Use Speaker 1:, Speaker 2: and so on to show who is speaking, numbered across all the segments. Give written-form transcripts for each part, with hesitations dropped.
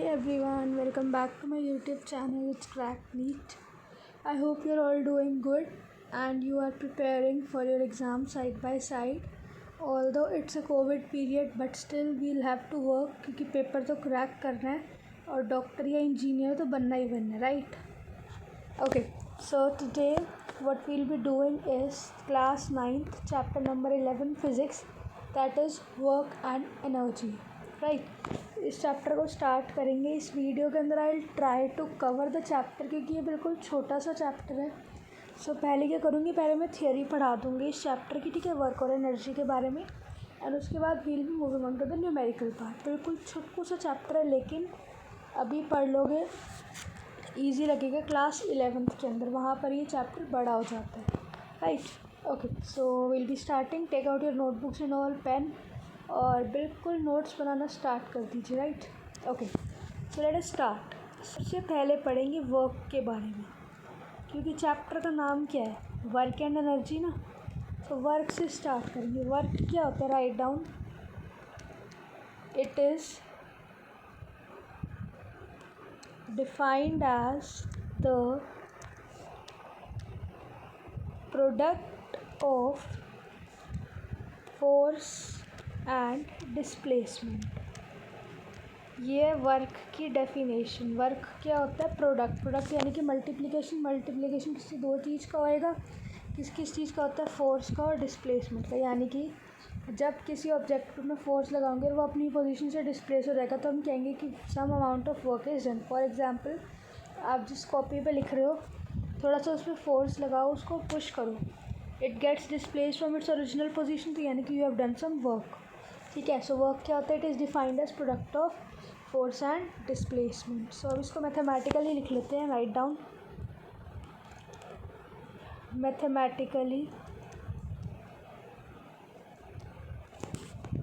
Speaker 1: everyone, welcome back to my YouTube channel. It's Crack Neat. I hope you're all doing good and you are preparing for your exam side by side. Although it's a COVID period, but still we'll have to work क्योंकि paper तो crack करना है और doctor या engineer तो बनना ही बनना है, right? Okay, so today what we'll be doing is class 9th chapter number 11 physics, that is work and energy, right? इस चैप्टर को स्टार्ट करेंगे. इस वीडियो के अंदर I try to cover the chapter क्योंकि ये बिल्कुल छोटा सा चैप्टर है. सो पहले क्या करूँगी, पहले मैं थियोरी पढ़ा दूँगी इस चैप्टर की, ठीक है, वर्क और एनर्जी के बारे में. एंड उसके बाद we'll be moving on to the numerical part. बिल्कुल छोटू सा चैप्टर है लेकिन अभी पढ़ लोगे ईजी लगेगा. क्लास 11th के अंदर वहाँ पर ये चैप्टर बड़ा हो जाता है, right? Okay, so will be starting. Take out your notebooks and all pen और बिल्कुल नोट्स बनाना स्टार्ट कर दीजिए, right? Okay, so let us start. सबसे पहले पढ़ेंगे वर्क के बारे में क्योंकि चैप्टर का नाम क्या है, वर्क एंड एनर्जी ना. तो वर्क से स्टार्ट करेंगे. वर्क क्या होता है, write down. It is defined as the product of force and displacement. ये वर्क की डेफिनेशन. वर्क क्या होता है, प्रोडक्ट यानी कि मल्टीप्लिकेशन किसी दो चीज़ का होएगा. किस चीज़ का होता है, फोर्स का और डिस्प्लेसमेंट का. यानी कि जब किसी ऑब्जेक्ट में फोर्स लगाओगे और वो अपनी पोजीशन से डिस्प्लेस हो जाएगा तो हम कहेंगे कि some amount of work is done. For example, आप जिस कॉपी पे लिख रहे हो थोड़ा सा उसमें फोर्स लगाओ, उसको पुश करो, it gets displace from its original position, तो यानी कि you have done some work, ठीक है. सो वर्क क्या होता है, it is defined as product of force and displacement. So अब इसको मैथमेटिकली लिख लेते हैं. Right down. Mathematically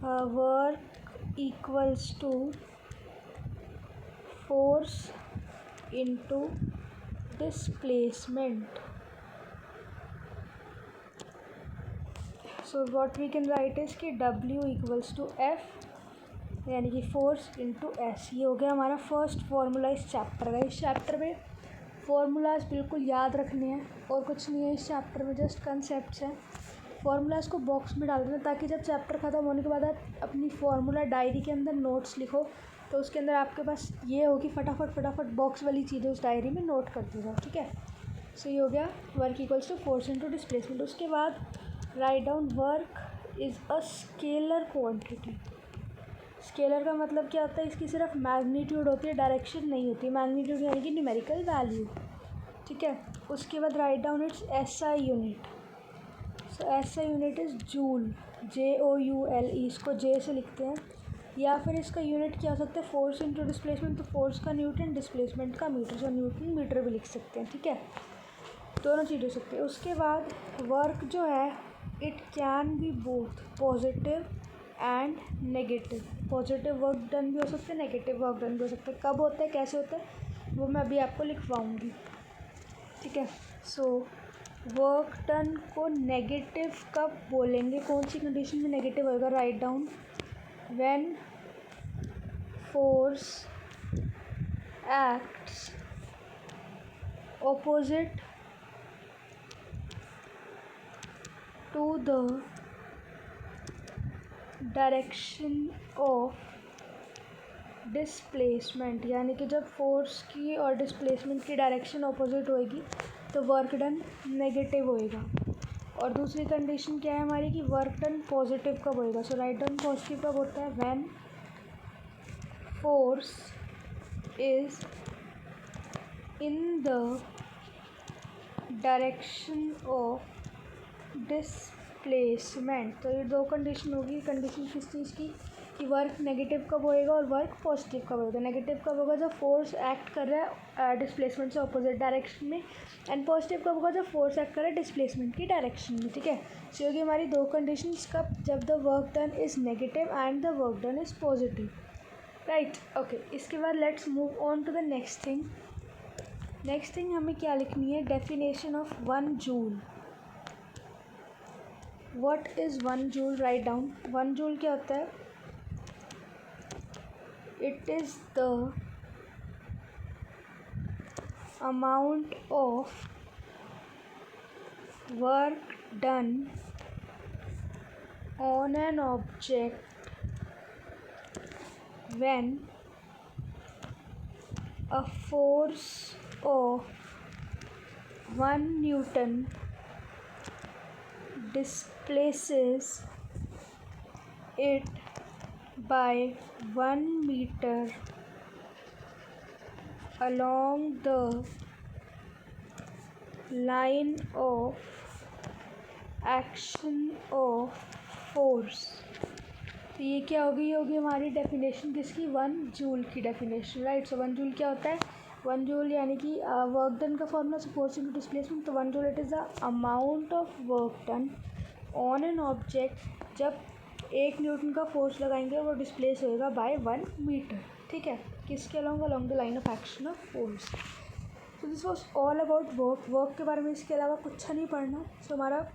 Speaker 1: work equals to force into displacement. So what we can write is कि W इक्वल्स टू F यानी कि फोर्स इंटू एस. ये हो गया हमारा फर्स्ट फार्मूला इस चैप्टर का. इस चैप्टर में फार्मूलाज बिल्कुल याद रखने हैं और कुछ नहीं है इस चैप्टर में, जस्ट कंसेप्ट्स हैं. फार्मूलाज को बॉक्स में डाल देना ताकि जब चैप्टर ख़त्म होने के बाद आप अपनी फार्मूला डायरी के अंदर नोट्स लिखो तो उसके अंदर आपके पास ये हो कि फटाफट बॉक्स वाली चीज़ें उस डायरी में नोट करते जाओ, ठीक है. सो ये हो गया work equals to force into displacement. उसके बाद write down work is a scalar quantity. Scalar का मतलब क्या होता है, इसकी सिर्फ मैग्नीट्यूड होती है, डायरेक्शन नहीं होती. मैग्नीट्यूड यानी कि न्यूमेरिकल वैल्यू, ठीक है. उसके बाद write down it's SI unit. So SI unit is joule, JOULE. इसको J से लिखते हैं. या फिर इसका यूनिट क्या हो सकता है, फोर्स इंटू डिस्प्लेसमेंट. तो फोर्स का न्यूटन, डिस्प्लेसमेंट का मीटर. सो न्यूटन मीटर भी लिख सकते हैं, ठीक है. दोनों चीज़ हो सकती है. उसके बाद वर्क जो है it can be both positive and negative. Positive work done भी हो सकता है, नेगेटिव वर्क डन भी हो सकता है. कब होता है, कैसे होता है, वो मैं अभी आपको लिखवाऊंगी, ठीक है. सो वर्क डन को नेगेटिव कब बोलेंगे, कौन सी कंडीशन में नेगेटिव होएगा. Write down when force acts opposite to the direction of displacement. यानी कि जब फोर्स की और डिस्प्लेसमेंट की डायरेक्शन ऑपोजिट होएगी तो वर्क डन नेगेटिव होएगा. और दूसरी कंडीशन क्या है हमारी कि वर्क डन पॉजिटिव कब होएगा. सो राइट डन पॉजिटिव कब होता है, when force is in the direction of displacement. तो ये दो कंडीशन होगी. कंडीशन किस चीज़ की, कि वर्क नेगेटिव कब होएगा और वर्क पॉजिटिव कब होएगा. नेगेटिव कब होगा, जब फोर्स एक्ट कर रहा है डिस्प्लेसमेंट से अपोजिट डायरेक्शन में. एंड पॉजिटिव कब होगा, जब फोर्स एक्ट कर रहा है डिस्प्लेसमेंट की डायरेक्शन में, ठीक है. सो होगी हमारी दो कंडीशंस कब, जब the work done is negative and the work done is positive, right. Okay, इसके बाद let's move on to the next thing. Next thing हमें क्या लिखनी है, definition of 1 joule. What is 1 joule. Write down 1 joule क्या होता है, it is the amount of work done on an object when a force of 1 Newton displaces it by 1 meter along the line of action of force। तो ये क्या होगी, ये होगी हमारी डेफिनेशन किसकी, 1 जूल की डेफिनेशन, राइट। सो 1 जूल क्या होता है, 1 जूल यानी कि वर्क डन का फॉर्मूला से फोर्स इनटू डिस्प्लेसमेंट। तो 1 joule it is the amount of work done on an object जब 1 न्यूटन का फोर्स लगाएंगे वो डिस्प्लेस होएगा बाय 1 मीटर, ठीक है, किसके along the line of action of force. तो this was all about work के बारे में, इसके अलावा कुछ नहीं पढ़ना। सो हमारा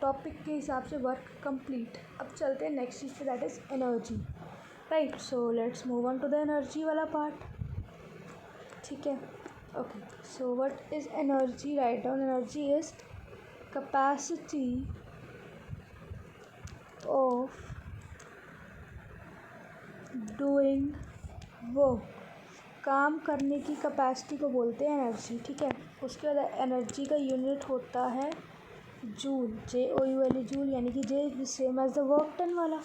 Speaker 1: टॉपिक के हिसाब से वर्क कंप्लीट। अब चलते हैं नेक्स्ट चीज़ पे, that is energy, right. So let's move on to the energy वाला पार्ट, ठीक है। Okay, so what is energy, write down. Energy is capacity of doing work, काम करने की कैपेसिटी को बोलते हैं एनर्जी, ठीक है। उसके बाद एनर्जी का यूनिट होता है जूल, JOULE जूल, यानी कि J is same as the work done वाला,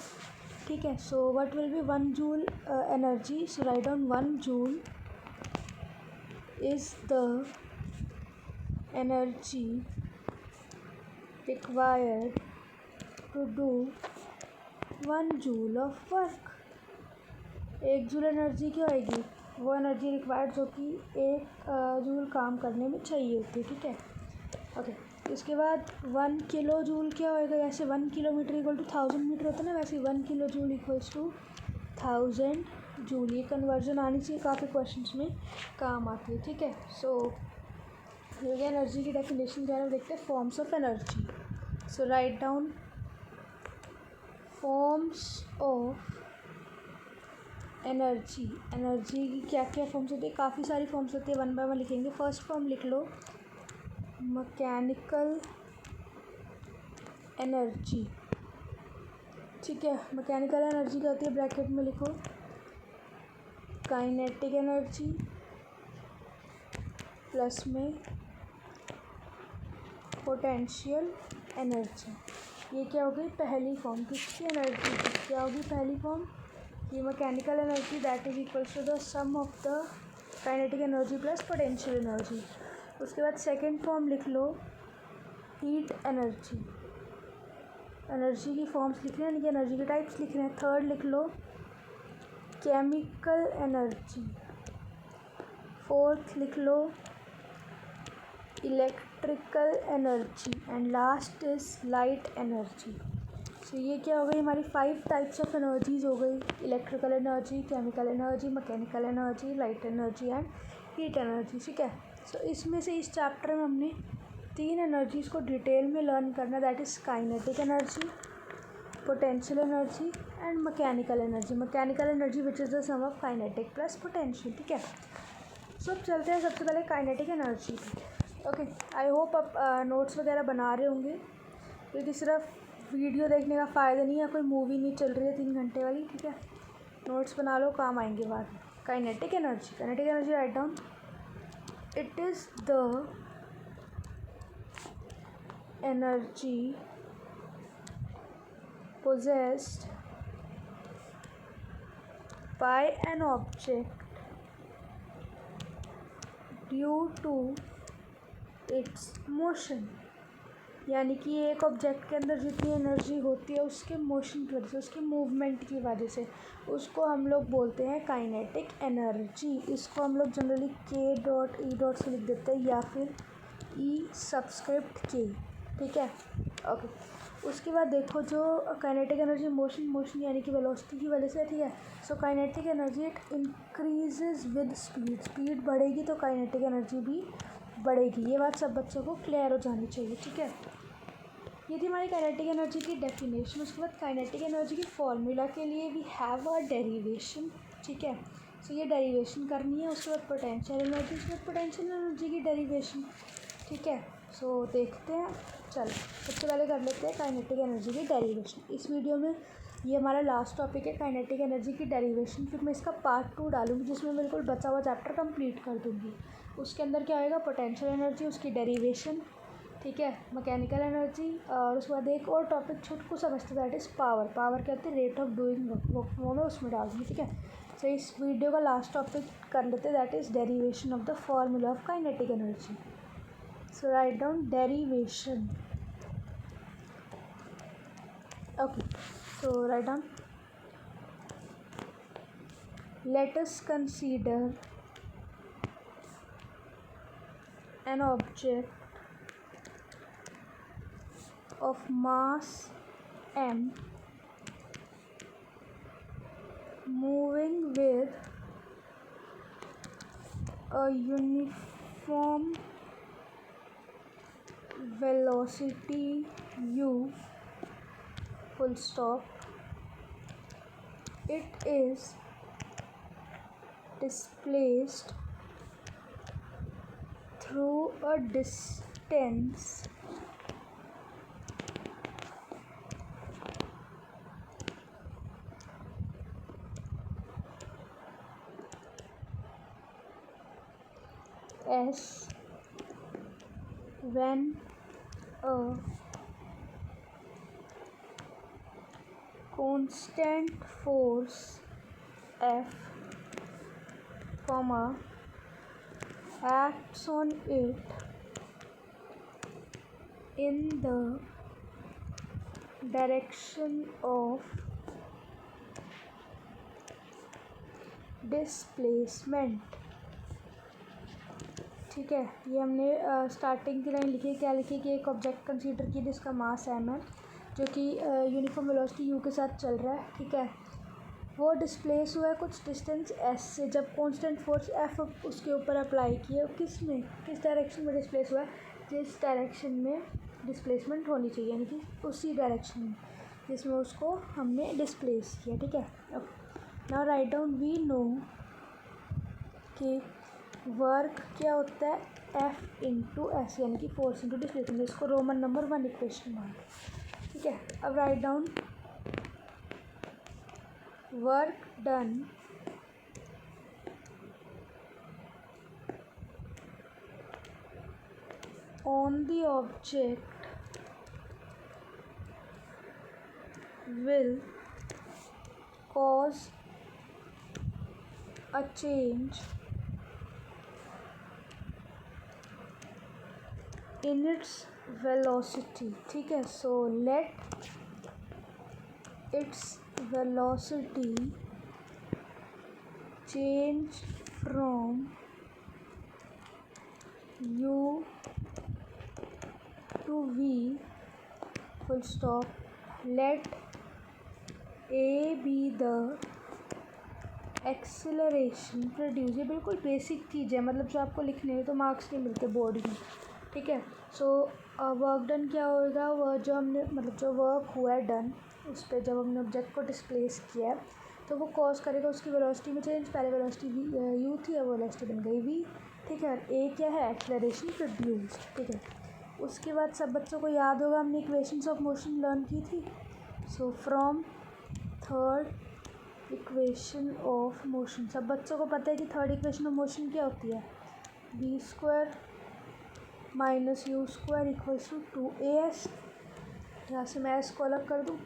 Speaker 1: ठीक है। So what will be 1 joule energy, so write down 1 joule is the energy required to do 1 joule of work. 1 joule energy क्या होगी, वो energy required जो कि 1 जूल काम करने में चाहिए होती है, ठीक है। ओके, इसके बाद 1 किलो जूल क्या होएगा, जैसे 1 किलोमीटर इक्वल टू 1000 मीटर होता है ना, वैसे 1 kilo joule equals to 1000 joule. ये कन्वर्जन आनी चाहिए, काफ़ी क्वेश्चंस में काम आती है, ठीक है। सो ये एनर्जी की डेफिनेशन जो है देखते हैं, forms of energy. So write down forms of energy. Energy की क्या क्या फॉर्म्स होती है, काफ़ी सारी फॉर्म्स होती है, 1 बाय 1 लिखेंगे। फर्स्ट फॉर्म लिख लो मैकेनिकल एनर्जी, ठीक है। मैकेनिकल एनर्जी क्या होती है, ब्रैकेट में लिखो काइनेटिक एनर्जी प्लस में पोटेंशियल एनर्जी। ये क्या होगी, पहली फॉर्म किसकी एनर्जी की, क्या होगी पहली फॉर्म, ये mechanical energy that is equals to the sum of the kinetic energy plus potential energy. उसके बाद सेकंड फॉर्म लिख लो हीट एनर्जी। एनर्जी की फॉर्म्स लिख रहे हैं, यानी कि एनर्जी के टाइप्स लिख रहे हैं। थर्ड लिख लो केमिकल एनर्जी। फोर्थ लिख लो electrical energy and last is light energy. So ये क्या हो गई, हमारी 5 टाइप्स ऑफ एनर्जीज हो गई, electrical energy, chemical energy, mechanical energy, light energy and heat energy, ठीक है। सो इसमें से इस चैप्टर में हमने 3 एनर्जीज़ को डिटेल में लर्न करना, that is kinetic energy, potential energy and mechanical energy. Mechanical energy which is the sum of kinetic plus potential, ठीक है। सो अब चलते हैं सबसे पहले kinetic energy. Okay, I hope आप नोट्स वगैरह बना रहे होंगे, क्योंकि सिर्फ वीडियो देखने का फ़ायदा नहीं है, कोई मूवी नहीं चल रही है 3 घंटे वाली, ठीक है। नोट्स बना लो, काम आएंगे बाद में। Kinetic energy, kinetic energy write down, it is the energy possessed by an object due to its motion। यानी कि एक ऑब्जेक्ट के अंदर जितनी एनर्जी होती है उसके मोशन की वजह से, उसके मूवमेंट की वजह से, उसको हम लोग बोलते हैं काइनेटिक एनर्जी। इसको हम लोग जनरली K.E. से लिख देते हैं या फिर E सबस्क्रिप्ट K, ठीक है। ओके, उसके बाद देखो जो काइनेटिक एनर्जी मोशन यानी कि वेलोसिटी की वजह से, ठीक है। So kinetic energy it increases with speed बढ़ेगी तो काइनेटिक एनर्जी भी बढ़ेगी। ये बात सब बच्चों को क्लियर हो जानी चाहिए, ठीक है। ये थी हमारी काइनेटिक एनर्जी की डेफिनेशन। उसके बाद काइनेटिक एनर्जी की फॉर्मूला के लिए वी हैव अ डेरिवेशन, ठीक है। सो ये डेरिवेशन करनी है, उसके बाद पोटेंशियल एनर्जी, उसके बाद पोटेंशियल एनर्जी की डेरिवेशन। ठीक है, सो देखते हैं। चलो सबसे पहले कर लेते हैं काइनेटिक एनर्जी की डेरिवेशन। इस वीडियो में ये हमारा लास्ट टॉपिक है काइनेटिक एनर्जी की डेरिवेशन। फिर मैं इसका पार्ट 2 डालूंगी जिसमें बिल्कुल बचा हुआ चैप्टर कंप्लीट कर दूँगी। उसके अंदर क्या आएगा, पोटेंशियल एनर्जी, उसकी डेरिवेशन, ठीक है, मैकेनिकल एनर्जी, और उसके बाद एक और टॉपिक छुटकू समझते दैट इज़ पावर। पावर कहते हैं रेट ऑफ डूइंग वर्क, वो मैं उसमें डाल दूँगी। ठीक है, तो इस वीडियो का लास्ट टॉपिक कर लेते हैं that is derivation of the formula of kinetic energy. So write down derivation. Okay, so write down, let us consider an object of mass m moving with a uniform velocity u, full stop. It is displaced through a distance s when a constant force F, acts on it in the direction of displacement। ठीक है, ये हमने starting की line लिखी, क्या लिखी कि एक ऑब्जेक्ट कंसीडर की जिसका मास m है, जो कि यूनिफॉर्म वेलोसिटी u के साथ चल रहा है। ठीक है, वो डिस्प्लेस हुआ है कुछ डिस्टेंस s से, जब कांस्टेंट फोर्स f उसके ऊपर अप्लाई किया, किस डायरेक्शन में डिस्प्लेस हुआ है, जिस डायरेक्शन में डिस्प्लेसमेंट होनी चाहिए, यानी कि उसी डायरेक्शन में जिसमें उसको हमने डिस्प्लेस किया। ठीक है, now write down, we know कि वर्क क्या होता है, F इंटू एस, यानी कि फोर्स इंटू डिस्प्लेसमेंट। इसको रोमन नंबर 1 इक्वेशन मान। ठीक है, अब write down, work done on the object will cause a change in its velocity। ठीक है, so let its velocity change from u to v, full stop। let a be the acceleration produce. ये बिल्कुल basic चीज़ है, मतलब जो आपको लिखने में तो मार्क्स नहीं मिलते बोर्ड में। ठीक है, सो वर्क डन क्या होएगा, वह जो हमने मतलब जो वर्क हुआ है डन उस पर जब हमने ऑब्जेक्ट को डिस्प्लेस किया है तो वो कॉज करेगा उसकी वेलोसिटी में चेंज। पहले वेलोसिटी u थी, अब वेलोसिटी बन गई v। ठीक है, ए क्या है, एक्सेलरेशन प्रोड्यूस। ठीक है, उसके बाद सब बच्चों को याद होगा हमने इक्वेशंस ऑफ मोशन लर्न की थी। So from third equation of motion, सब बच्चों को पता है कि थर्ड इक्वेशन ऑफ मोशन क्या होती है, v² minus u² equals to 2as। यहाँ से मैं s को अलग कर दूँ,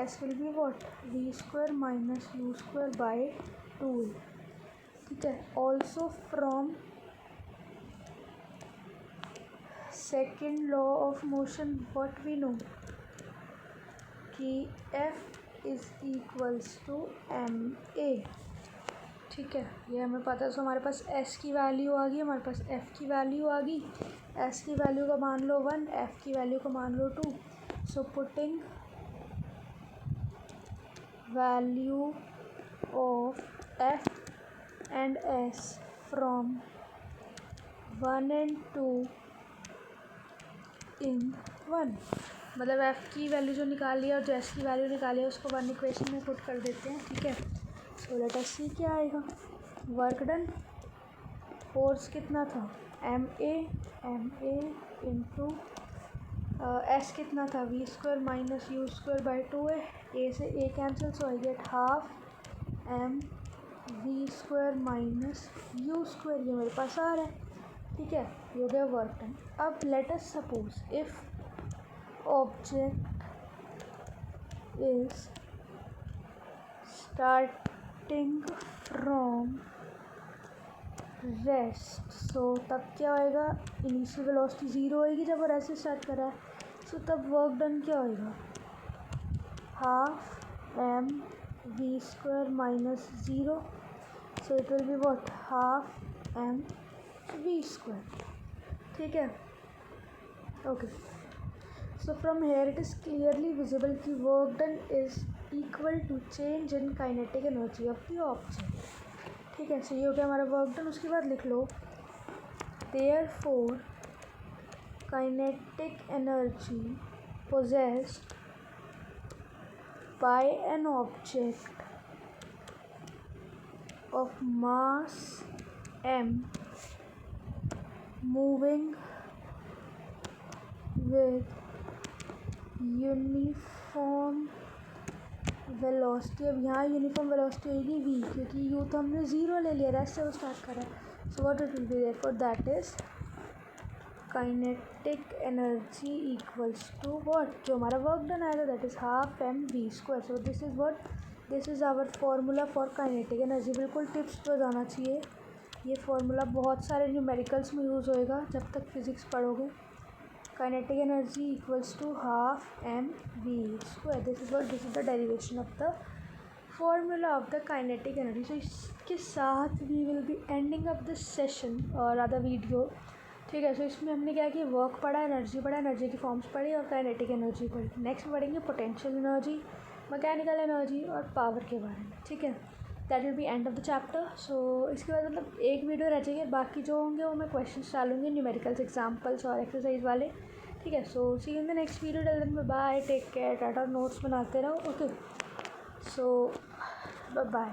Speaker 1: s will be what, v² minus u² by 2। ठीक है, also from second law of motion what we know कि f is equals to ma। ठीक है, ये हमें पता है। सो हमारे पास s की वैल्यू आ गई, हमारे पास f की वैल्यू आ गई। s की वैल्यू का मान लो 1, f की वैल्यू का मान लो 2। So putting value of f and s from 1 and 2 इन 1, मतलब f की वैल्यू जो निकाली है और जो s की वैल्यू निकाली है उसको 1 इक्वेशन में पुट कर देते हैं। ठीक है, सो लेट अस सी क्या आएगा। वर्क डन, फोर्स कितना था एम ए इंटू एस कितना था v square minus u square by 2a, a से a cancel, so I get half m v square minus u square, ये मेरे पास आ रहा है। ठीक है, ये हो गया वर्क डन। अब let us suppose if object is starting from rest, so तब क्या होएगा, इनिशियल वेलोसिटी 0 होएगी जब वो रेस्ट से स्टार्ट कर रहा है, सो तब वर्क डन क्या होएगा, half m v square minus 0, so it will be what, half m v square. ठीक है, okay. So from here it is clearly visible कि work done is equal to change in kinetic energy of the object. ठीक है, सो ये हो गया हमारा work done. उसके बाद लिख लो therefore kinetic energy possessed by an object of mass m moving with uniform velocity. अब यहाँ यूनिफॉर्म वेलोसिटी होगी v, क्योंकि u तो हमने 0 ले लिया, रेस्ट से वो स्टार्ट करा। So what it will be therefore that is kinetic energy equals to what, जो हमारा वर्क डन आया था that is half m v square. So this is what, this is our formula for kinetic energy. बिल्कुल tips पर जाना चाहिए, ये formula बहुत सारे न्यूमेरिकल्स में यूज़ होएगा जब तक फिज़िक्स पढ़ोगे। Kinetic energy equals to half m v square, this is the derivation of the formula of the kinetic energy. So इसके साथ we will be ending up this session और अदर वीडियो। ठीक है, सो इसमें हमने क्या किया, वर्क पढ़ा, एनर्जी पढ़ा, एनर्जी की फॉर्म्स पढ़ी और काइनेटिक एनर्जी पढ़ी। नेक्स्ट में पढ़ेंगे पोटेंशियल एनर्जी, मैकेनिकल एनर्जी और पावर के बारे में। ठीक है, that will be end of the chapter. So इसके बाद मतलब एक वीडियो रह जाएगी, बाकी जो होंगे वो मैं क्वेश्चंस डालूंगी, न्यूमेरिकल्स, एग्जांपल्स और एक्सरसाइज वाले। ठीक है, so see in the next video, till then bye, take care, tata, notes बनाते रहो। Okay, so bye.